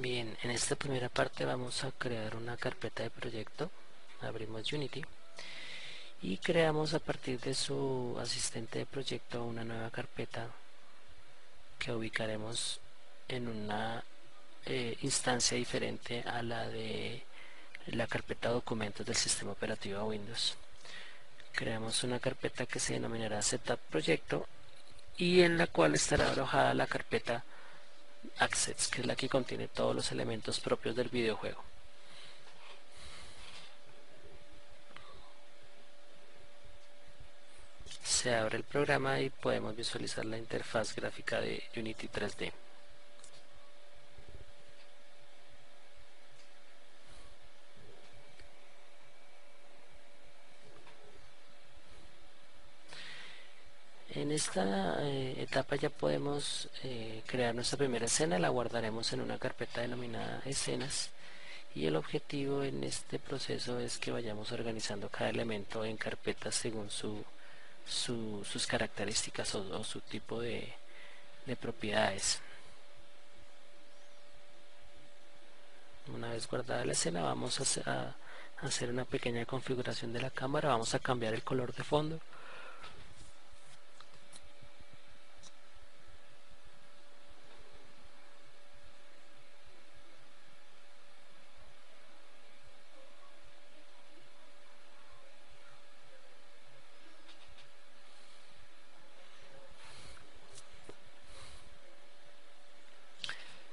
Bien, en esta primera parte vamos a crear una carpeta de proyecto. Abrimos Unity y creamos a partir de su asistente de proyecto una nueva carpeta que ubicaremos en una instancia diferente a la de la carpeta documentos del sistema operativo Windows. Creamos una carpeta que se denominará Setup Proyecto y en la cual estará alojada la carpeta Assets, que es la que contiene todos los elementos propios del videojuego. Se abre el programa y podemos visualizar la interfaz gráfica de Unity 3D. En esta etapa ya podemos crear nuestra primera escena, la guardaremos en una carpeta denominada escenas y el objetivo en este proceso es que vayamos organizando cada elemento en carpetas según sus características o su tipo de propiedades. Una vez guardada la escena vamos a hacer una pequeña configuración de la cámara, vamos a cambiar el color de fondo.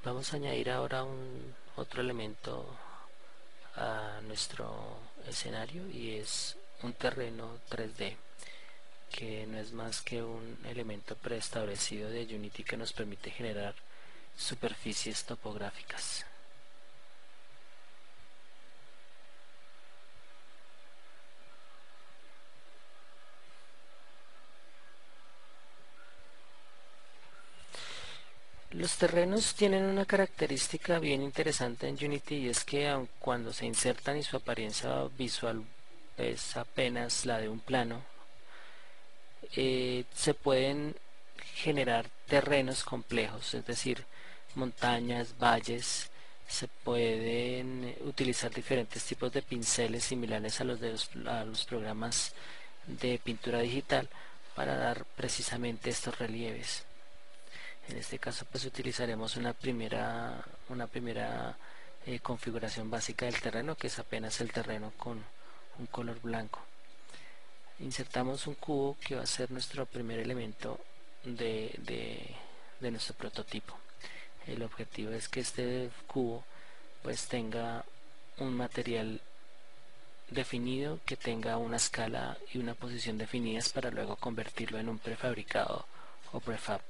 Vamos a añadir ahora otro elemento a nuestro escenario y es un terreno 3D que no es más que un elemento preestablecido de Unity que nos permite generar superficies topográficas. Los terrenos tienen una característica bien interesante en Unity y es que aun cuando se insertan y su apariencia visual es apenas la de un plano, se pueden generar terrenos complejos, es decir, montañas, valles, se pueden utilizar diferentes tipos de pinceles similares a los programas de pintura digital para dar precisamente estos relieves. En este caso pues utilizaremos una primera configuración básica del terreno, que es apenas el terreno con un color blanco. Insertamos un cubo que va a ser nuestro primer elemento de nuestro prototipo. El objetivo es que este cubo pues tenga un material definido, que tenga una escala y una posición definidas para luego convertirlo en un prefabricado o prefab.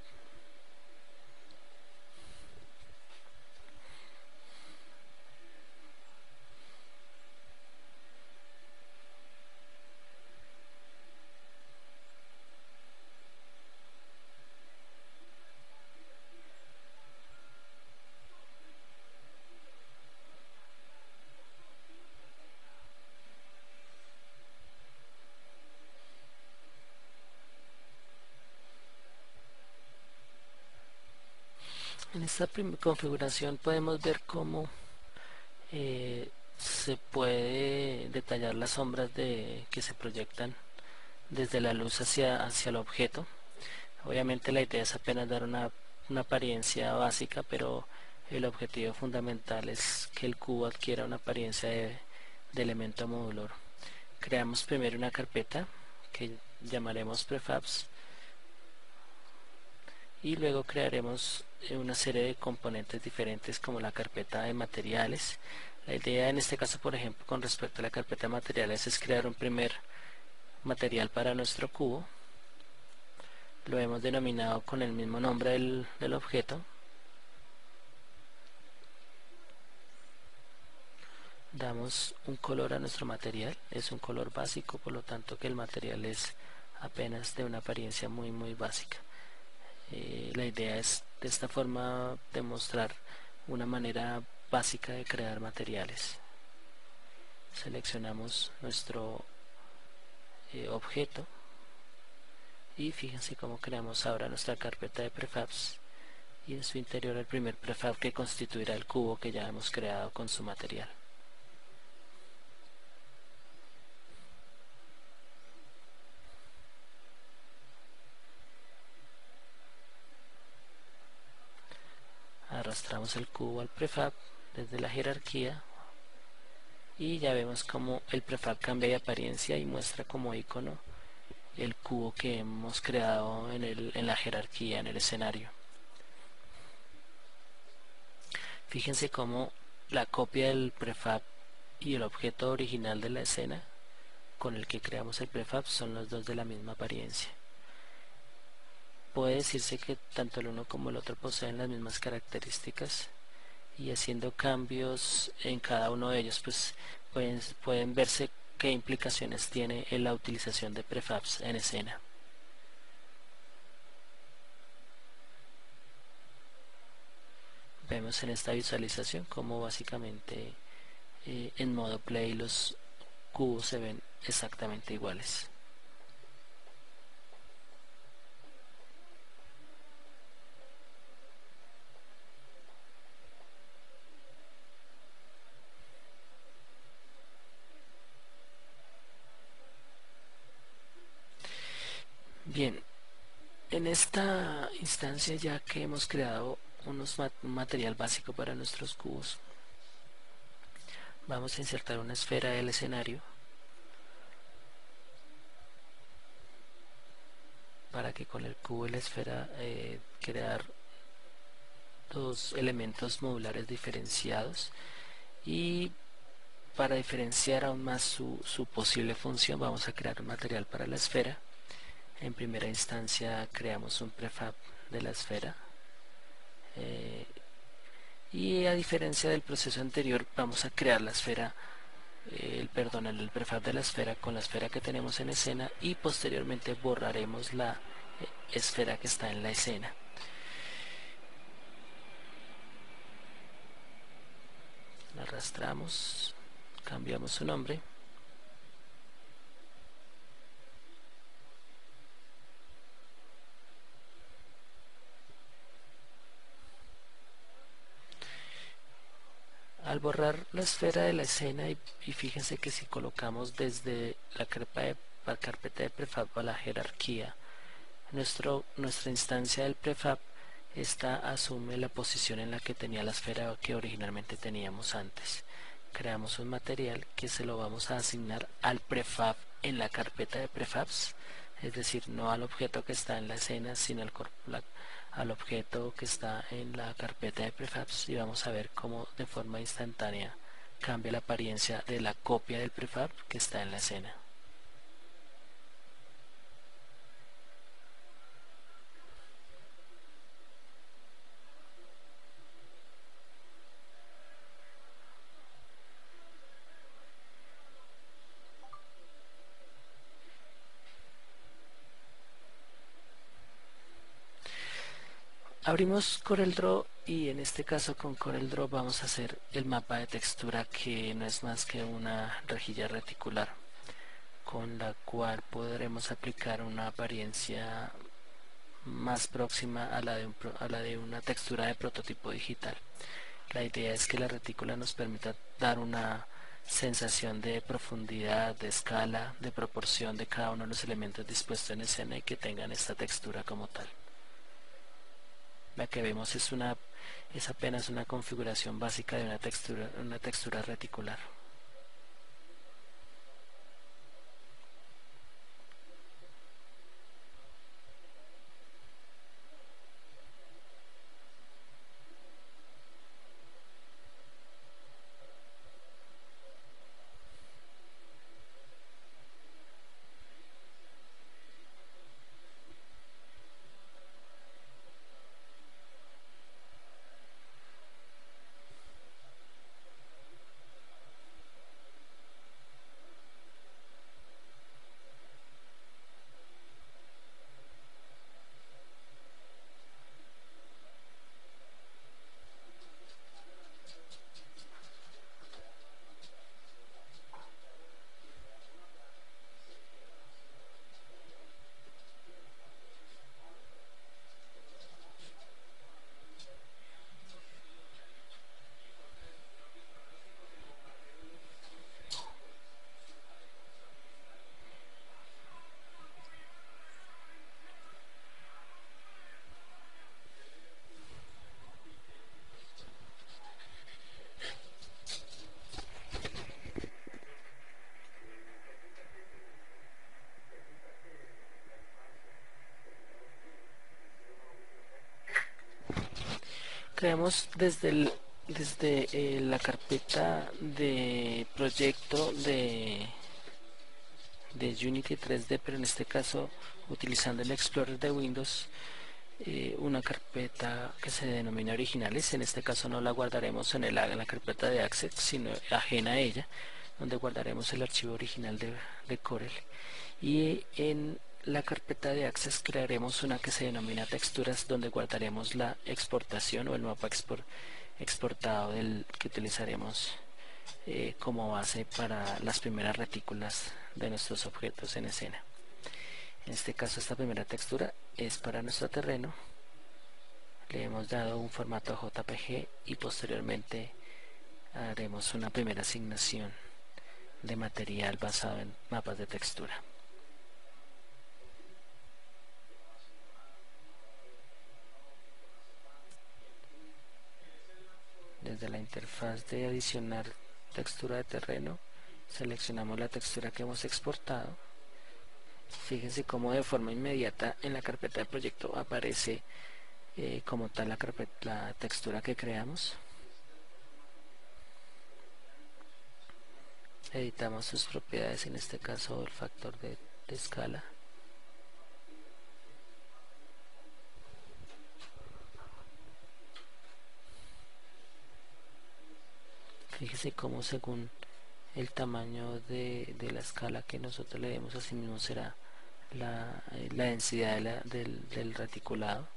En esta configuración podemos ver cómo se puede detallar las sombras que se proyectan desde la luz hacia el objeto. Obviamente la idea es apenas dar una apariencia básica, pero el objetivo fundamental es que el cubo adquiera una apariencia de elemento modular. Creamos primero una carpeta que llamaremos prefabs y luego crearemos una serie de componentes diferentes como la carpeta de materiales. La idea en este caso, por ejemplo, con respecto a la carpeta de materiales, es crear un primer material para nuestro cubo. Lo hemos denominado con el mismo nombre del objeto. Damos un color a nuestro material, es un color básico, por lo tanto que el material es apenas de una apariencia muy básica. La idea es de esta forma demostrar una manera básica de crear materiales. Seleccionamos nuestro objeto y fíjense cómo creamos ahora nuestra carpeta de prefabs y en su interior el primer prefab que constituirá el cubo que ya hemos creado con su material. Arrastramos el cubo al prefab desde la jerarquía y ya vemos como el prefab cambia de apariencia y muestra como icono el cubo que hemos creado en la jerarquía, en el escenario. Fíjense cómo la copia del prefab y el objeto original de la escena con el que creamos el prefab son los dos de la misma apariencia. Puede decirse que tanto el uno como el otro poseen las mismas características, y haciendo cambios en cada uno de ellos pues pueden verse qué implicaciones tiene en la utilización de prefabs en escena. Vemos en esta visualización cómo básicamente en modo play los cubos se ven exactamente iguales. Bien, en esta instancia, ya que hemos creado un material básico para nuestros cubos, vamos a insertar una esfera del escenario para que con el cubo y la esfera crear dos elementos modulares diferenciados. Y para diferenciar aún más su posible función, vamos a crear un material para la esfera. En primera instancia creamos un prefab de la esfera, y a diferencia del proceso anterior vamos a crear la esfera, el prefab de la esfera con la esfera que tenemos en escena, y posteriormente borraremos la esfera que está en la escena. La arrastramos, cambiamos su nombre. Al borrar la esfera de la escena, y fíjense que si colocamos desde la carpeta de prefab a la jerarquía, nuestra instancia del prefab asume la posición en la que tenía la esfera que originalmente teníamos antes. Creamos un material que se lo vamos a asignar al prefab en la carpeta de prefabs, es decir, no al objeto que está en la escena, sino al objeto que está en la carpeta de prefabs, y vamos a ver cómo de forma instantánea cambia la apariencia de la copia del prefab que está en la escena. Abrimos CorelDRAW, y en este caso con CorelDRAW vamos a hacer el mapa de textura, que no es más que una rejilla reticular con la cual podremos aplicar una apariencia más próxima a la de una textura de prototipo digital. La idea es que la retícula nos permita dar una sensación de profundidad, de escala, de proporción de cada uno de los elementos dispuestos en escena, y que tengan esta textura como tal. La que vemos es apenas una configuración básica de una textura reticular. Creamos desde la carpeta de proyecto de Unity 3D, pero en este caso utilizando el Explorer de Windows, una carpeta que se denomina originales. En este caso no la guardaremos en la carpeta de Access, sino ajena a ella, donde guardaremos el archivo original de Corel. Y en la carpeta de Access crearemos una que se denomina texturas, donde guardaremos la exportación o el mapa exportado que utilizaremos como base para las primeras retículas de nuestros objetos en escena. En este caso, esta primera textura es para nuestro terreno. Le hemos dado un formato JPG y posteriormente haremos una primera asignación de material basado en mapas de textura. Desde la interfaz de adicionar textura de terreno, seleccionamos la textura que hemos exportado. Fíjense cómo de forma inmediata en la carpeta de proyecto aparece como tal la textura que creamos. Editamos sus propiedades, en este caso el factor de escala. Fíjese cómo según el tamaño de la escala que nosotros le demos, así mismo será la densidad del reticulado.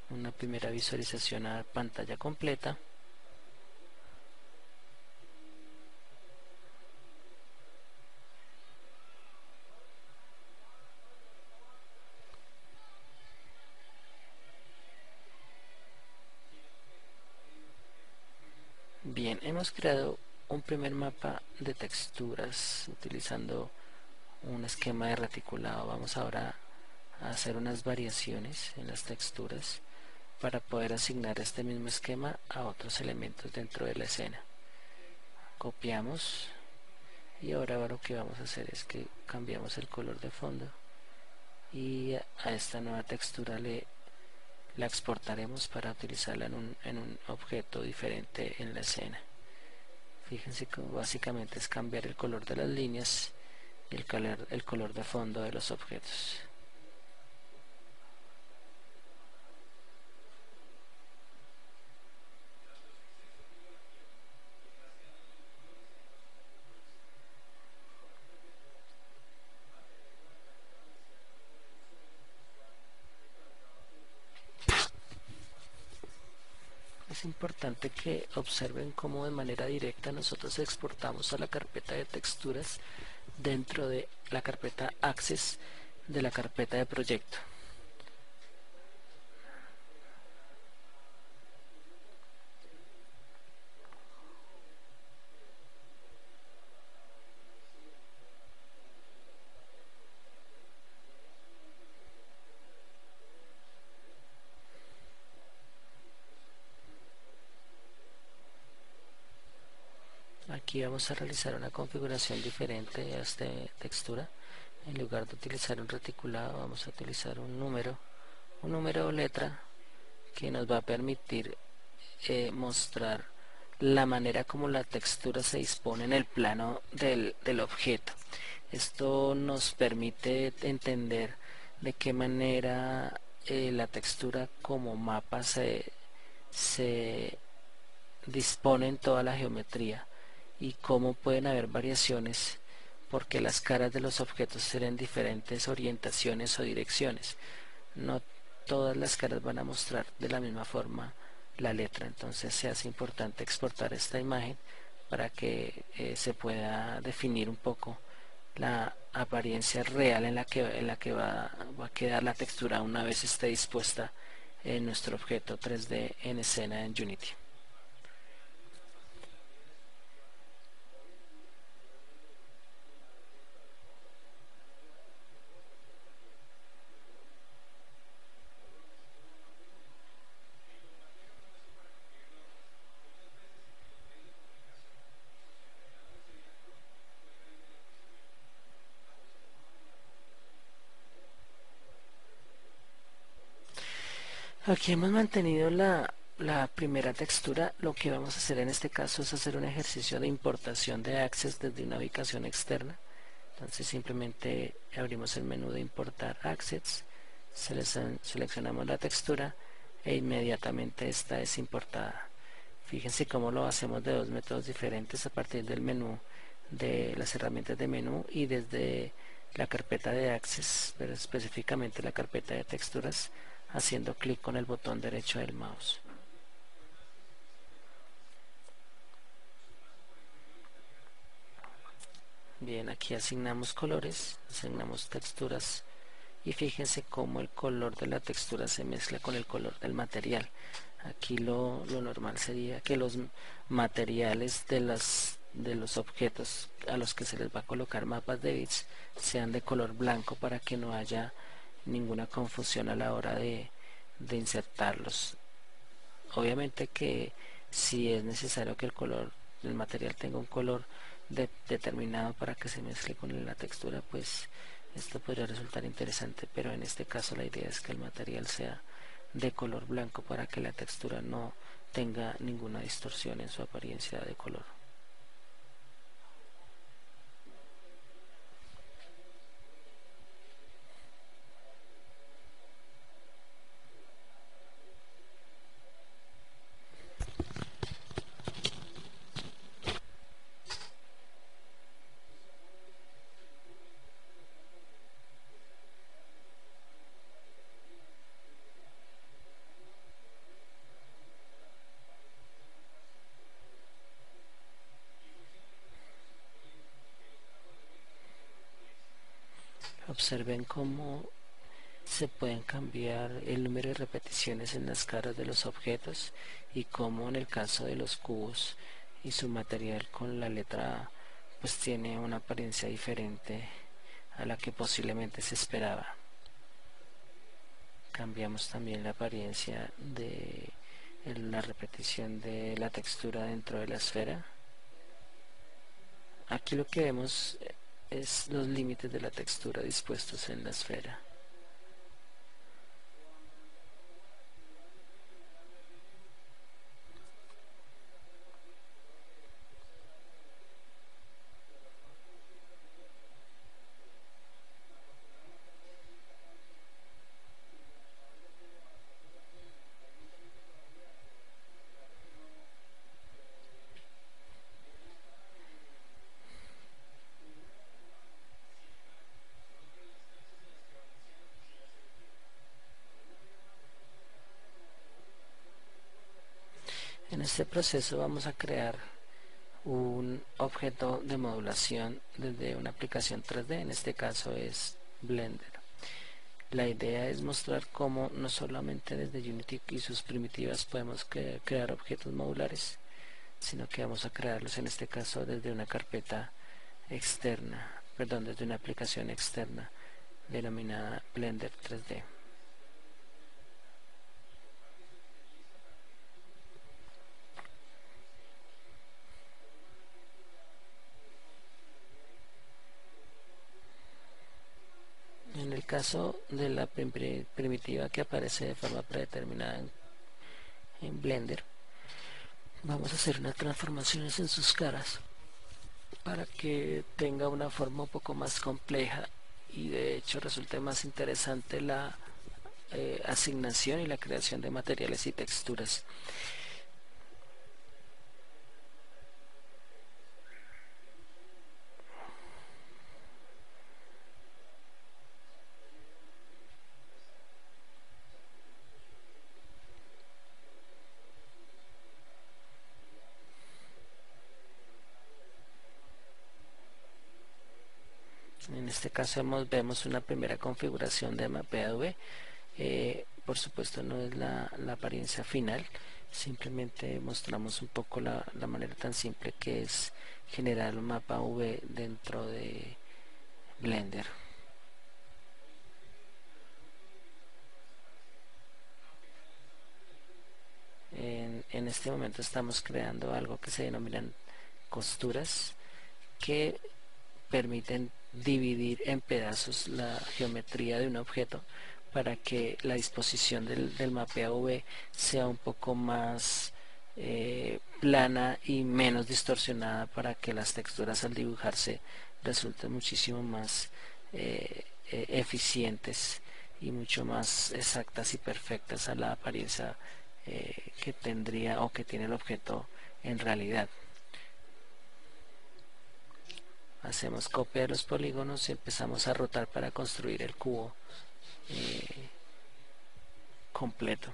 Una primera visualización a pantalla completa. Bien, hemos creado un primer mapa de texturas utilizando un esquema de reticulado. Vamos ahora a hacer unas variaciones en las texturas para poder asignar este mismo esquema a otros elementos dentro de la escena. Copiamos y ahora lo que vamos a hacer es que cambiamos el color de fondo y a esta nueva textura la exportaremos para utilizarla en un objeto diferente en la escena. Fíjense que básicamente es cambiar el color de las líneas y el color de fondo de los objetos. Es importante que observen cómo de manera directa nosotros exportamos a la carpeta de texturas dentro de la carpeta Access de la carpeta de proyecto. Aquí vamos a realizar una configuración diferente a esta textura. En lugar de utilizar un reticulado, vamos a utilizar un número o letra que nos va a permitir mostrar la manera como la textura se dispone en el plano del objeto. Esto nos permite entender de qué manera la textura como mapa se dispone en toda la geometría y cómo pueden haber variaciones porque las caras de los objetos tienen diferentes orientaciones o direcciones. No todas las caras van a mostrar de la misma forma la letra, entonces se hace importante exportar esta imagen para que se pueda definir un poco la apariencia real en la que va a quedar la textura una vez esté dispuesta en nuestro objeto 3D en escena en Unity. Aquí hemos mantenido la primera textura. Lo que vamos a hacer en este caso es hacer un ejercicio de importación de Access desde una ubicación externa. Entonces simplemente abrimos el menú de importar Access, seleccionamos la textura e inmediatamente esta es importada. Fíjense cómo lo hacemos de dos métodos diferentes a partir del menú de las herramientas de menú y desde la carpeta de Access, pero específicamente la carpeta de texturas, haciendo clic con el botón derecho del mouse. Bien, aquí asignamos colores, asignamos texturas y fíjense cómo el color de la textura se mezcla con el color del material. Aquí lo normal sería que los materiales de los objetos a los que se les va a colocar mapas de bits sean de color blanco para que no haya ninguna confusión a la hora de insertarlos. Obviamente que si es necesario que el color del material tenga un color determinado para que se mezcle con la textura, pues esto podría resultar interesante, pero en este caso la idea es que el material sea de color blanco para que la textura no tenga ninguna distorsión en su apariencia de color. Observen cómo se pueden cambiar el número de repeticiones en las caras de los objetos y cómo en el caso de los cubos y su material con la letra A pues tiene una apariencia diferente a la que posiblemente se esperaba. Cambiamos también la apariencia de la repetición de la textura dentro de la esfera. Aquí lo que vemos es los límites de la textura dispuestos en la esfera. En este proceso vamos a crear un objeto de modulación desde una aplicación 3D, en este caso es Blender. La idea es mostrar cómo no solamente desde Unity y sus primitivas podemos crear objetos modulares, sino que vamos a crearlos en este caso desde una carpeta externa, perdón, desde una aplicación externa denominada Blender 3D. En el caso de la primitiva que aparece de forma predeterminada en Blender, vamos a hacer unas transformaciones en sus caras para que tenga una forma un poco más compleja y de hecho resulte más interesante la asignación y la creación de materiales y texturas. En este caso vemos una primera configuración de mapv. Por supuesto no es la apariencia final, simplemente mostramos un poco la manera tan simple que es generar un mapa V dentro de Blender. En este momento estamos creando algo que se denominan costuras que permiten dividir en pedazos la geometría de un objeto para que la disposición del mapeado V sea un poco más plana y menos distorsionada, para que las texturas al dibujarse resulten muchísimo más eficientes y mucho más exactas y perfectas a la apariencia que tendría o que tiene el objeto en realidad. Hacemos copia de los polígonos y empezamos a rotar para construir el cubo completo.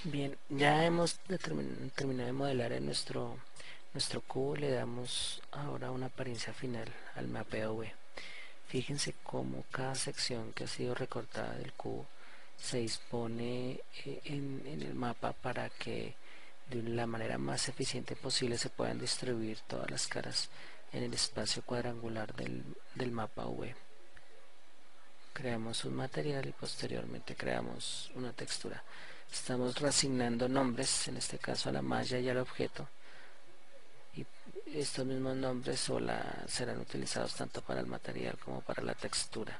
Bien, ya hemos terminado de modelar en nuestro cubo. Le damos ahora una apariencia final al mapeo V. Fíjense cómo cada sección que ha sido recortada del cubo se dispone en el mapa, para que de la manera más eficiente posible se puedan distribuir todas las caras en el espacio cuadrangular del mapa V. Creamos un material y posteriormente creamos una textura. Estamos reasignando nombres, en este caso a la malla y al objeto, y estos mismos nombres serán utilizados tanto para el material como para la textura.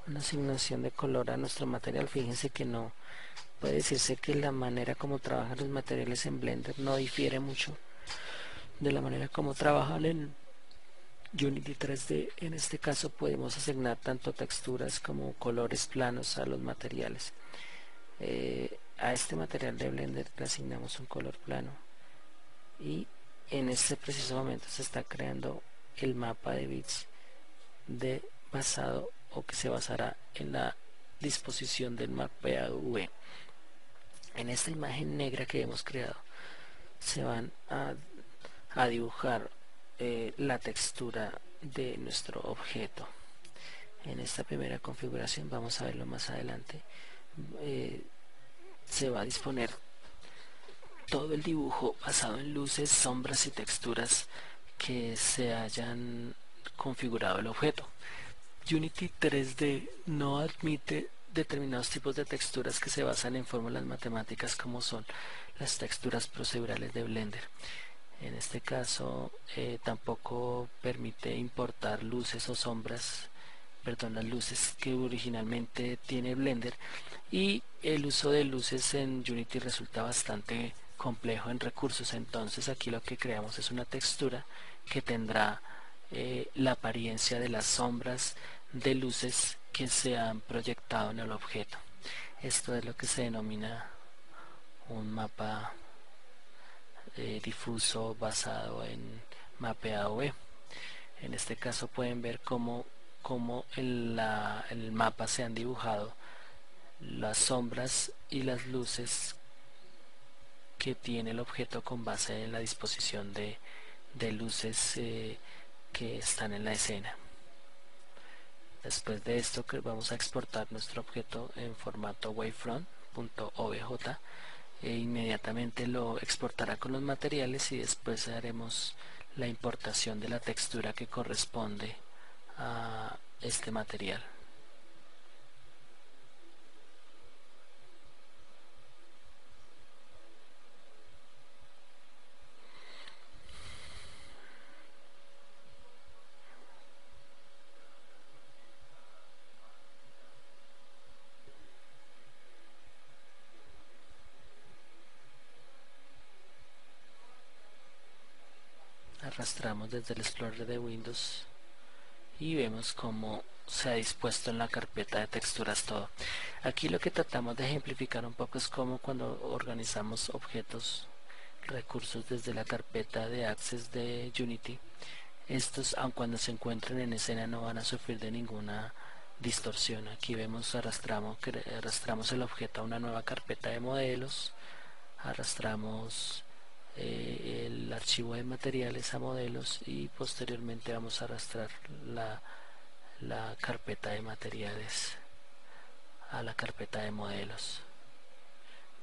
Una asignación de color a nuestro material. Fíjense que no puede decirse que la manera como trabajan los materiales en Blender no difiere mucho de la manera como trabajan en Unity 3D. En este caso podemos asignar tanto texturas como colores planos a los materiales. A este material de Blender le asignamos un color plano, y en este preciso momento se está creando el mapa de bits basado, o que se basará en la disposición del mapeado V. En esta imagen negra que hemos creado se van a dibujar la textura de nuestro objeto. En esta primera configuración, vamos a verlo más adelante, se va a disponer todo el dibujo basado en luces, sombras y texturas que se hayan configurado el objeto. Unity 3D no admite determinados tipos de texturas que se basan en fórmulas matemáticas, como son las texturas procedurales de Blender. En este caso tampoco permite importar luces o sombras, perdón, las luces que originalmente tiene Blender, y el uso de luces en Unity resulta bastante complejo en recursos. Entonces aquí lo que creamos es una textura que tendrá la apariencia de las sombras de luces que se han proyectado en el objeto. Esto es lo que se denomina un mapa difuso basado en mapeado V. En este caso pueden ver cómo en el mapa se han dibujado las sombras y las luces que tiene el objeto, con base en la disposición de luces que están en la escena. Después de esto que vamos a exportar nuestro objeto en formato wavefront.obj e inmediatamente lo exportará con los materiales y después haremos la importación de la textura que corresponde a este material. Arrastramos desde el Explorer de Windows y vemos cómo se ha dispuesto en la carpeta de texturas todo. Aquí lo que tratamos de ejemplificar un poco es como cuando organizamos objetos, recursos desde la carpeta de Access de Unity. Estos, aun cuando se encuentren en escena, no van a sufrir de ninguna distorsión. Aquí vemos, arrastramos el objeto a una nueva carpeta de modelos, arrastramos el archivo de materiales a modelos y posteriormente vamos a arrastrar la carpeta de materiales a la carpeta de modelos.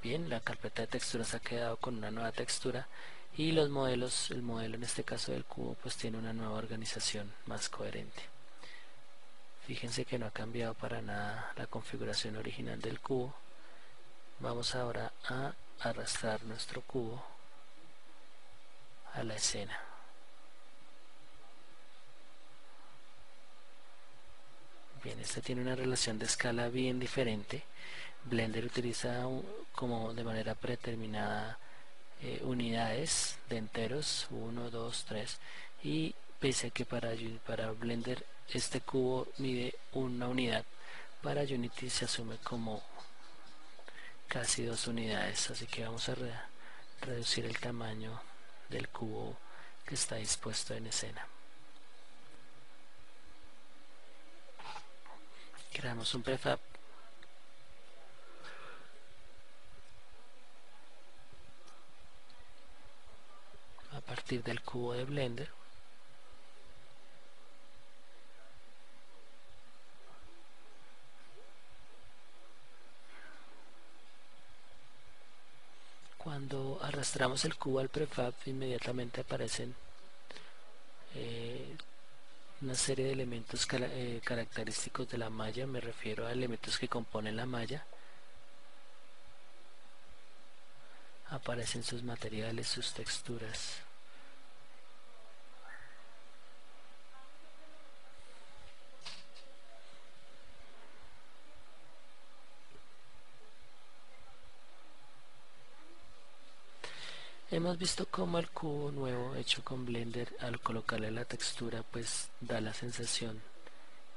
Bien, la carpeta de texturas ha quedado con una nueva textura y los modelos, el modelo en este caso del cubo, pues tiene una nueva organización más coherente. Fíjense que no ha cambiado para nada la configuración original del cubo. Vamos ahora a arrastrar nuestro cubo a la escena. Bien, este tiene una relación de escala bien diferente. Blender utiliza como de manera predeterminada unidades de enteros, 1, 2, 3, y pese a que para Blender este cubo mide una unidad, para Unity se asume como casi 2 unidades, así que vamos a reducir el tamaño del cubo que está dispuesto en escena. Creamos un prefab a partir del cubo de Blender. Cuando arrastramos el cubo al prefab, inmediatamente aparecen una serie de elementos característicos de la malla. Me refiero a elementos que componen la malla. Aparecen sus materiales, sus texturas. Hemos visto cómo el cubo nuevo hecho con Blender, al colocarle la textura, pues da la sensación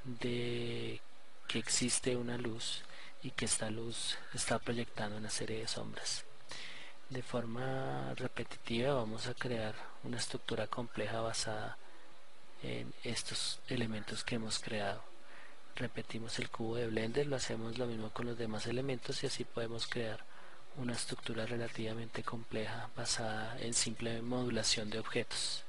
de que existe una luz y que esta luz está proyectando una serie de sombras. De forma repetitiva vamos a crear una estructura compleja basada en estos elementos que hemos creado. Repetimos el cubo de Blender, lo hacemos lo mismo con los demás elementos y así podemos crear una estructura relativamente compleja basada en simple modulación de objetos.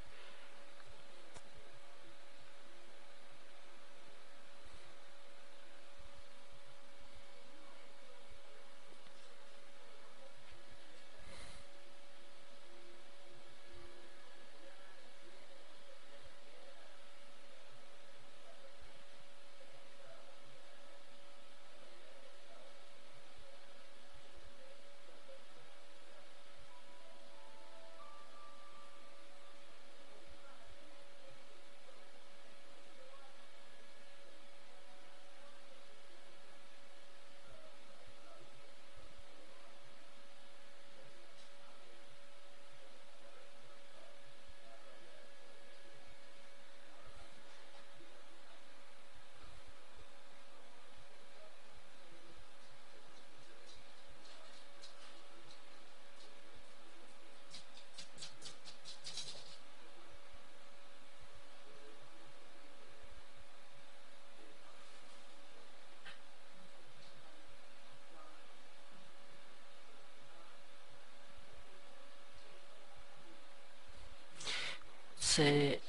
Se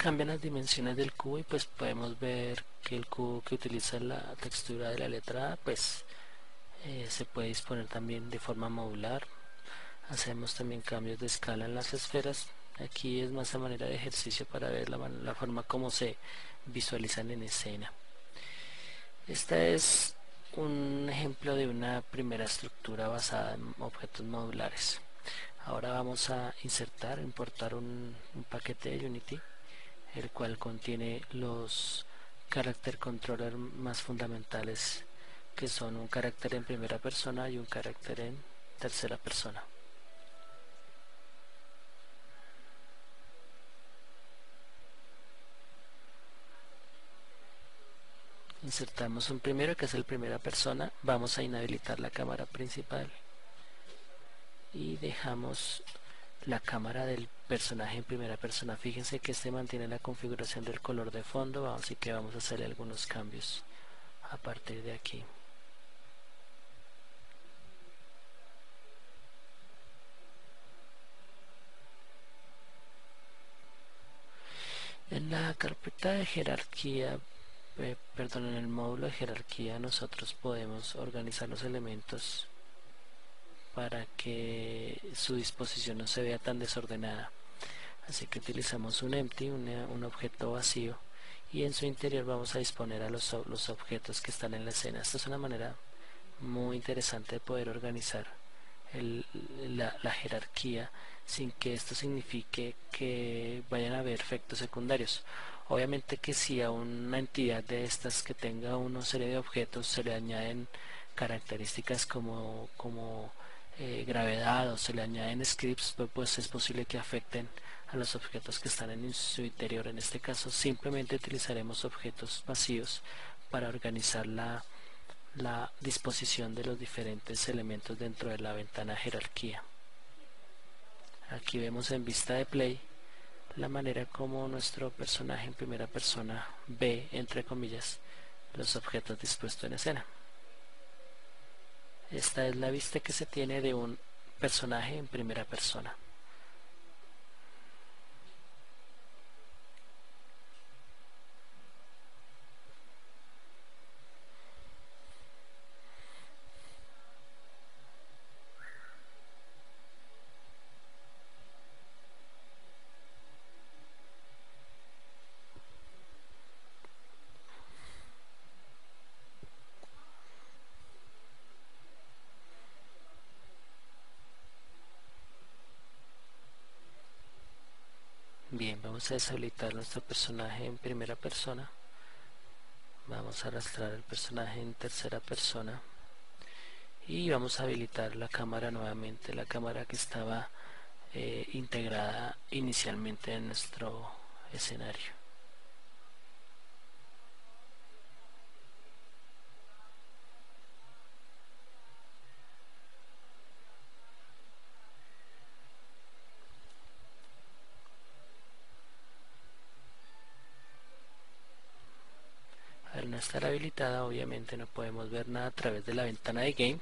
cambian las dimensiones del cubo y pues podemos ver que el cubo que utiliza la textura de la letra A pues se puede disponer también de forma modular. Hacemos también cambios de escala en las esferas. Aquí es más a manera de ejercicio para ver la forma como se visualizan en escena. Este es un ejemplo de una primera estructura basada en objetos modulares. Ahora vamos a importar un paquete de Unity, el cual contiene los character controller más fundamentales, que son un carácter en primera persona y un carácter en tercera persona. Insertamos un primero que es el primera persona, vamos a inhabilitar la cámara principal y dejamos la cámara del personaje en primera persona. Fíjense que este mantiene la configuración del color de fondo, así que vamos a hacerle algunos cambios a partir de aquí. En la carpeta de jerarquía, en el módulo de jerarquía nosotros podemos organizar los elementos para que su disposición no se vea tan desordenada. Así que utilizamos un empty, un objeto vacío, y en su interior vamos a disponer a los objetos que están en la escena. Esta es una manera muy interesante de poder organizar la jerarquía sin que esto signifique que vayan a haber efectos secundarios. Obviamente que si a una entidad de estas que tenga una serie de objetos se le añaden características como gravedad o se le añaden scripts, pues es posible que afecten a los objetos que están en su interior. En este caso simplemente utilizaremos objetos vacíos para organizar la disposición de los diferentes elementos dentro de la ventana jerarquía. Aquí vemos en vista de play la manera como nuestro personaje en primera persona ve, entre comillas, los objetos dispuestos en escena. Esta es la vista que se tiene de un personaje en primera persona. Bien, vamos a deshabilitar nuestro personaje en primera persona. Vamos a arrastrar el personaje en tercera persona y vamos a habilitar la cámara nuevamente, la cámara que estaba integrada inicialmente en nuestro escenario. Al no estar habilitada, obviamente no podemos ver nada a través de la ventana de game.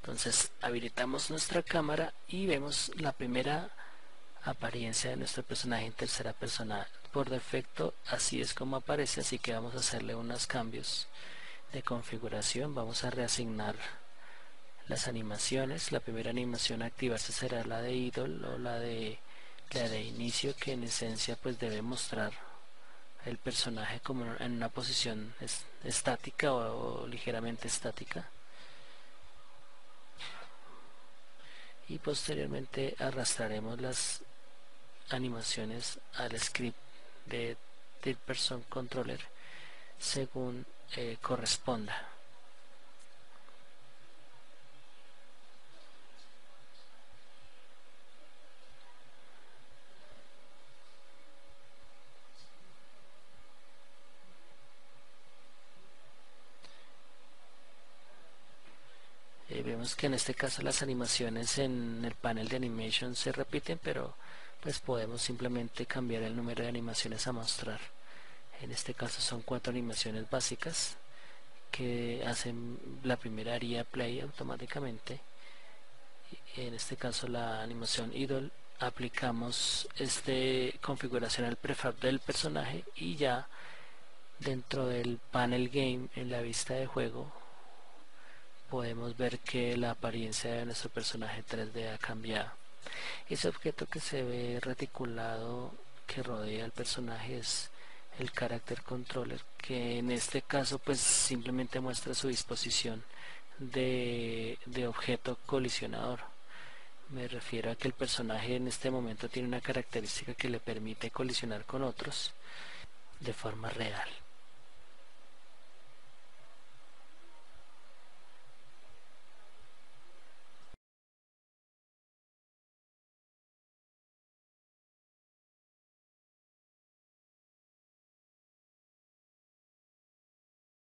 Entonces habilitamos nuestra cámara y vemos la primera apariencia de nuestro personaje en tercera persona. Por defecto así es como aparece, así que vamos a hacerle unos cambios de configuración. Vamos a reasignar las animaciones. La primera animación a activarse será la de idle o la de inicio, que en esencia pues debe mostrar el personaje como en una posición estática o ligeramente estática, y posteriormente arrastraremos las animaciones al script de Third Person Controller según corresponda. Vemos que en este caso las animaciones en el panel de animation se repiten, pero pues podemos simplemente cambiar el número de animaciones a mostrar. En este caso son 4 animaciones básicas que hacen. La primera haría play automáticamente. En este caso la animación idle aplicamos este configuración al prefab del personaje y ya dentro del panel game en la vista de juego podemos ver que la apariencia de nuestro personaje 3D ha cambiado. Ese objeto que se ve reticulado que rodea al personaje es el character controller, que en este caso pues simplemente muestra su disposición de objeto colisionador. Me refiero a que el personaje en este momento tiene una característica que le permite colisionar con otros de forma real.